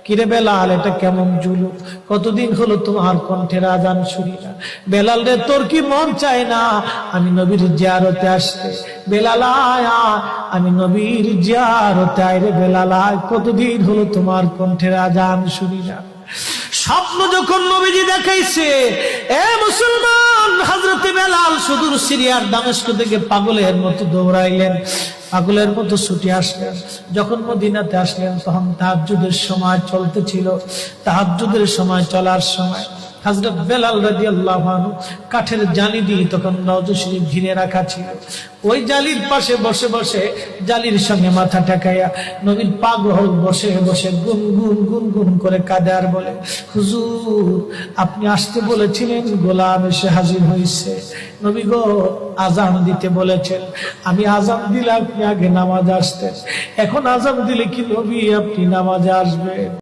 কিরে বেলাল, এটা কেমন জুলুম? কতদিন হলো তোমার কণ্ঠের আজান শুনি না। বেলাল রে, তোর কি মন চায় না আমি নবীর জিয়ারতে আসতে? বেলাল আয়, আমি নবীর জিয়ারতে আয় রে বেলাল আয়, কতদিন হলো তোমার কণ্ঠের আজান শুনি না। স্বপ্ন যখন নবীজি দেখাইছে, এ মুসলমান, হযরতে বেলাল সুদূর সিরিয়ার দামেস্ক থেকে পাগলের মতো দৌড়াইলেন, পাগলের মতো ছুটে আসলেন। যখন মদিনাতে আসলেন তখন তাহাজ্জুদের সময় চলতেছিল। তাহাজ্জুদের সময় চলার সময় হযরত বেলাল রাদিয়াল্লাহু আনহু কাঠের জালি দিয়ে তখন রওজা শরীফ ঘিরে রাখা ছিল। ওই জালির পাশে বসে বসে জালির সঙ্গে মাথা ঠেকাইয়া নবীর পাগল বসে বসে গুনগুন গুনগুন করে কাঁদে আর বলে, হুজুর আপনি আসতে বলেছিলেন, গোলাম এসে হাজির হয়েছে। নবী গো, আজান দিতে বলেছেন, আমি আজান দিলে আপনি আগে নামাজ আসতেন, এখন আজান দিলে কি নবী আপনি নামাজে আসবেন?